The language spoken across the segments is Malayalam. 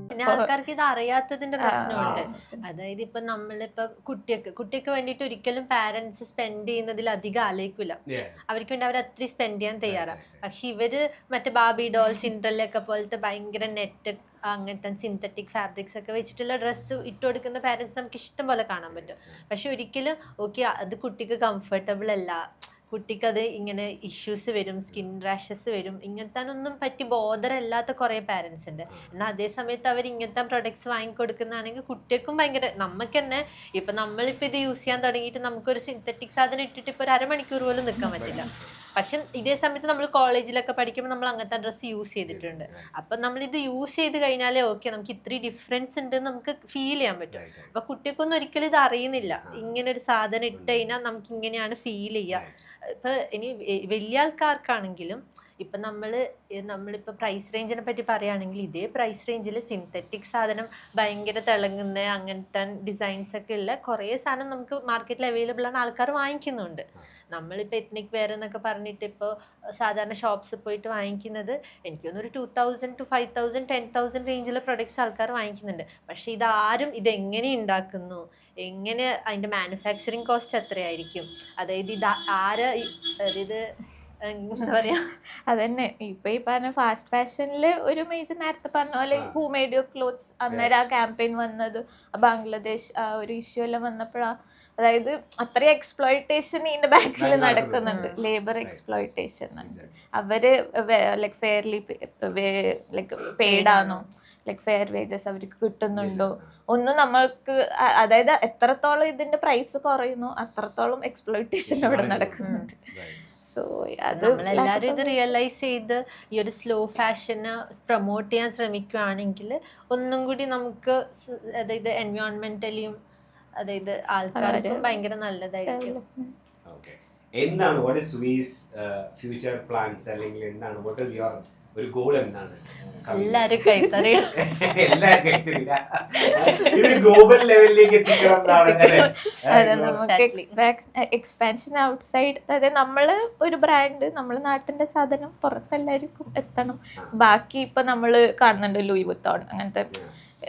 പിന്നെ ആൾക്കാർക്ക് ഇത് അറിയാത്തതിന്റെ പ്രശ്നമുണ്ട്. അതായത് ഇപ്പൊ നമ്മളിപ്പോ കുട്ടിക്ക് വേണ്ടിയിട്ട് ഒരിക്കലും പാരന്റ്സ് സ്പെൻഡ് ചെയ്യുന്നതിൽ അധികം ആലോചിക്കില്ല. അവർക്ക് വേണ്ടി അവർ അത്രയും സ്പെൻഡ് ചെയ്യാൻ തയ്യാറാ. പക്ഷെ ഇവര് മറ്റേ ബാബി ഡോൾ, സിൻഡ്രല്ലൊക്കെ പോലത്തെ ഭയങ്കര നെറ്റ് അങ്ങനത്തെ സിന്തറ്റിക് ഫാബ്രിക്സ് ഒക്കെ വെച്ചിട്ടുള്ള ഡ്രസ്സ് ഇട്ട് കൊടുക്കുന്ന പാരന്റ്സ് നമുക്ക് ഇഷ്ടം പോലെ കാണാൻ പറ്റും. പക്ഷെ ഒരിക്കലും ഓക്കെ അത് കുട്ടിക്ക് കംഫർട്ടബിൾ അല്ല, കുട്ടിക്കത് ഇങ്ങനെ ഇഷ്യൂസ് വരും, സ്കിൻ റാഷസ് വരും, ഇങ്ങനത്തൊന്നും പറ്റി ബോധരല്ലാത്ത കുറേ പാരൻസ് ഉണ്ട്. എന്നാൽ അതേ സമയത്ത് അവർ ഇങ്ങനത്തെ പ്രൊഡക്ട്സ് വാങ്ങിക്കൊടുക്കുന്നതാണെങ്കിൽ കുട്ടികൾക്കും ഭയങ്കര, നമുക്ക് തന്നെ ഇപ്പം നമ്മളിപ്പോൾ ഇത് യൂസ് ചെയ്യാൻ തുടങ്ങിയിട്ട് നമുക്കൊരു സിന്തറ്റിക് സാധനം ഇട്ടിട്ട് ഇപ്പോൾ ഒരു അരമണിക്കൂർ പോലും നിൽക്കാൻ പറ്റില്ല. പക്ഷെ ഇതേ സമയത്ത് നമ്മൾ കോളേജിലൊക്കെ പഠിക്കുമ്പോൾ നമ്മൾ അങ്ങനത്തെ ഡ്രസ്സ് യൂസ് ചെയ്തിട്ടുണ്ട്. അപ്പം നമ്മളിത് യൂസ് ചെയ്ത് കഴിഞ്ഞാലേ ഓക്കെ നമുക്ക് ഇത്രയും ഡിഫറൻസ് ഉണ്ട് നമുക്ക് ഫീൽ ചെയ്യാൻ പറ്റും. അപ്പൊ കുട്ടികൾക്കൊന്നും ഒരിക്കലും ഇത് അറിയുന്നില്ല, ഇങ്ങനെ ഒരു സാധനം ഇട്ട് കഴിഞ്ഞാൽ നമുക്ക് ഇങ്ങനെയാണ് ഫീൽ ചെയ്യുക. ഇപ്പൊ ഇനി വലിയ ആൾക്കാർക്കാണെങ്കിലും ഇപ്പൊ നമ്മളിപ്പോ പ്രൈസ് റേഞ്ചിനെ പറ്റി പറയുകയാണെങ്കിൽ ഇതേ പ്രൈസ് റേഞ്ചിൽ സിന്തറ്റിക് സാധനം ഭയങ്കര തിളങ്ങുന്ന അങ്ങനത്തെ ഡിസൈൻസ് ഒക്കെ ഉള്ള കുറേ സാധനം നമുക്ക് മാർക്കറ്റിൽ അവൈലബിൾ ആണ്, ആൾക്കാർ വാങ്ങിക്കുന്നുണ്ട്. നമ്മളിപ്പോൾ എത്നിക് വെയർ എന്നൊക്കെ പറഞ്ഞിട്ട് ഇപ്പോൾ സാധാരണ ഷോപ്സിൽ പോയിട്ട് വാങ്ങിക്കുന്നത് എനിക്ക് തോന്നുന്നു ഒരു 2000 to 5000 10,000 റേഞ്ചിലെ പ്രൊഡക്ട്സ് ആൾക്കാർ വാങ്ങിക്കുന്നുണ്ട്. പക്ഷെ ഇതാരും ഇതെങ്ങനെ ഉണ്ടാക്കുന്നു, എങ്ങനെ അതിൻ്റെ മാനുഫാക്ചറിങ് കോസ്റ്റ് എത്രയായിരിക്കും, അതായത് അതായത് എന്താ പറയാ, അതന്നെ ഇപ്പൊ ഈ പറഞ്ഞ ഫാസ്റ്റ് ഫാഷനില് ഒരു മേജർ നേരത്തെ പറഞ്ഞ പോലെ ഹൂ മേഡ് യുവർ ക്ലോത്ത്സ് അന്നേരം ആ ക്യാമ്പയിൻ വന്നത്, ബംഗ്ലാദേശ് ആ ഒരു ഇഷ്യൂ എല്ലാം വന്നപ്പോഴാ, അതായത് അത്രയും എക്സ്പ്ലോയിറ്റേഷൻ ഇതിന്റെ ബാക്കിൽ നടക്കുന്നുണ്ട്, ലേബർ എക്സ്പ്ലോയിറ്റേഷൻ. അവര് ലൈക് ഫെയർലി ലൈക് പെയ്ഡ് ആണോ, ലൈക് ഫെയർ വേജസ് അവർക്ക് കിട്ടുന്നുണ്ടോ ഒന്നും നമ്മൾക്ക്, അതായത് എത്രത്തോളം ഇതിന്റെ പ്രൈസ് കുറയുന്നു അത്രത്തോളം എക്സ്പ്ലോയിറ്റേഷൻ അവിടെ നടക്കുന്നുണ്ട്. നമ്മളെല്ലാവരും ഇത് റിയലൈസ് ചെയ്ത് ഈ ഒരു സ്ലോ ഫാഷന് പ്രൊമോട്ട് ചെയ്യാൻ ശ്രമിക്കുകയാണെങ്കിൽ ഒന്നും കൂടി നമുക്ക് അതായത് എൻവയോൺമെന്റലിയും അതായത് ആൾക്കാർക്കും ഭയങ്കര നല്ലതായിരിക്കും. എന്താണ് what is Suvi's future plans, അല്ലെങ്കിൽ എന്താണ് വാട്ട് ഈസ് യുവർ ഒരു ഗോൾ, എന്താണ്? എല്ലാരും കൈത്തറി ഗ്ലോബൽ ലെവലിലേക്ക് എത്തിക്കണം. എക്സ്പാൻഷൻ ഔട്ട്സൈഡ്, അതായത് നമ്മള് ഒരു ബ്രാൻഡ്, നമ്മള് നാട്ടിന്റെ സാധനം പുറത്തെല്ലാവർക്കും എത്തണം. ബാക്കി ഇപ്പൊ നമ്മള് കാണുന്നുണ്ട് ലൂയി വുത്തോൺ അങ്ങനത്തെ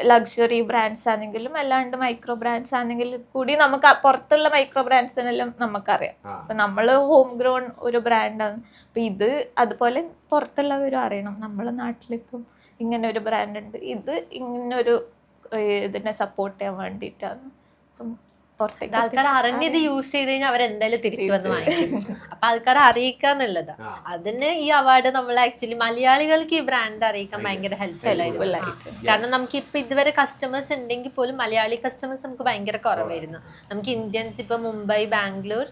ലക്ഷറി ബ്രാൻഡ്സ് ആണെങ്കിലും അല്ലാണ്ട് മൈക്രോ ബ്രാൻഡ്സ് ആണെങ്കിലും കൂടി നമുക്ക് പുറത്തുള്ള മൈക്രോ ബ്രാൻഡ്സിനെല്ലാം നമുക്കറിയാം. അപ്പൊ നമ്മള് ഹോം ഗ്രോൺ ഒരു ബ്രാൻഡാണ്. അപ്പൊ ഇത് അതുപോലെ പുറത്തുള്ളവരും അറിയണം നമ്മളെ നാട്ടിലിപ്പം ഇങ്ങനെ ഒരു ബ്രാൻഡ് ഉണ്ട്, ഇത് ഇങ്ങനൊരു ഇതിനെ സപ്പോർട്ട് ചെയ്യാൻ വേണ്ടിയിട്ടാണ്. അപ്പം ആൾക്കാർ അറിഞ്ഞത് യൂസ് ചെയ്ത് കഴിഞ്ഞാൽ അവരെന്തായാലും തിരിച്ചു വന്ന് വാങ്ങിക്കും. അപ്പൊ ആൾക്കാരെ അറിയിക്കാന്നുള്ളതാ. അതിന് ഈ അവാർഡ് നമ്മൾ ആക്ച്വലി മലയാളികൾക്ക് ഈ ബ്രാൻഡ് അറിയിക്കാൻ ഭയങ്കര ഹെൽപ്ഫുൾ ആയിരുന്നു. കാരണം നമുക്ക് ഇപ്പൊ ഇതുവരെ കസ്റ്റമേഴ്സ് ഉണ്ടെങ്കിൽ പോലും മലയാളി കസ്റ്റമേഴ്സ് നമുക്ക് ഭയങ്കര കുറവായിരുന്നു. നമുക്ക് ഇന്ത്യൻസ് ഇപ്പൊ മുംബൈ, ബാംഗ്ലൂർ,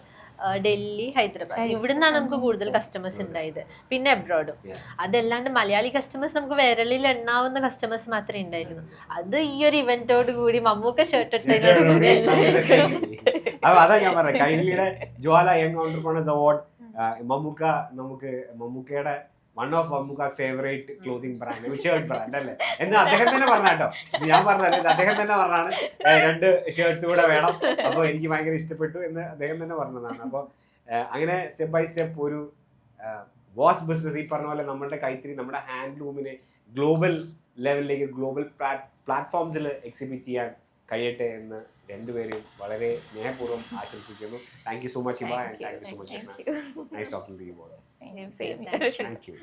ഡൽഹി, ഹൈദരാബാദ് ഇവിടുന്നാണ് നമുക്ക് കൂടുതൽ കസ്റ്റമേഴ്സ് ഉണ്ടായത്, പിന്നെ അബ്രോഡും. അതല്ലാണ്ട് മലയാളി കസ്റ്റമേഴ്സ് നമുക്ക് വിരലിൽ എണ്ണാവുന്ന കസ്റ്റമേഴ്സ് മാത്രമേ ഉണ്ടായിരുന്നു. അത് ഈ ഒരു ഇവന്റോട് കൂടി മമ്മൂക്ക ഷർട്ട് ഇട്ടതിനോട് കൂടി അതാ ഞാൻ പറഞ്ഞത്, കൈരളിയുടെ ജ്വാല യങ് ഓണ്ടർപ്രണേഴ്സ് അവാർഡ് മമ്മൂക്കയുടെ one of Mammookka's favourite clothing brand, shirt brand അല്ലേ എന്ന് അദ്ദേഹം തന്നെ പറഞ്ഞാട്ടോ. ഞാൻ പറഞ്ഞത് അദ്ദേഹം തന്നെ പറഞ്ഞാണ് 2 ഷർട്ട്സ് കൂടെ വേണം, അപ്പോൾ എനിക്ക് ഭയങ്കര ഇഷ്ടപ്പെട്ടു എന്ന് അദ്ദേഹം തന്നെ പറഞ്ഞതാണ്. അപ്പോൾ അങ്ങനെ സ്റ്റെപ്പ് ബൈ സ്റ്റെപ്പ് ഒരു വാഷ് ബിസിനസ്, ഈ പറഞ്ഞ പോലെ നമ്മുടെ കൈത്തറി, നമ്മുടെ ഹാൻഡ്ലൂമിനെ ഗ്ലോബൽ ലെവലിലേക്ക്, ഗ്ലോബൽ പ്ലാറ്റ്ഫോംസിൽ എക്സിബിറ്റ് ചെയ്യാൻ കഴിയട്ടെ എന്ന് രണ്ടുപേരും വളരെ സ്നേഹപൂർവ്വം ആശംസിക്കുന്നു. Thank you so much Hiba, and thank you so much. Nice talking to you both. Same. Thank you.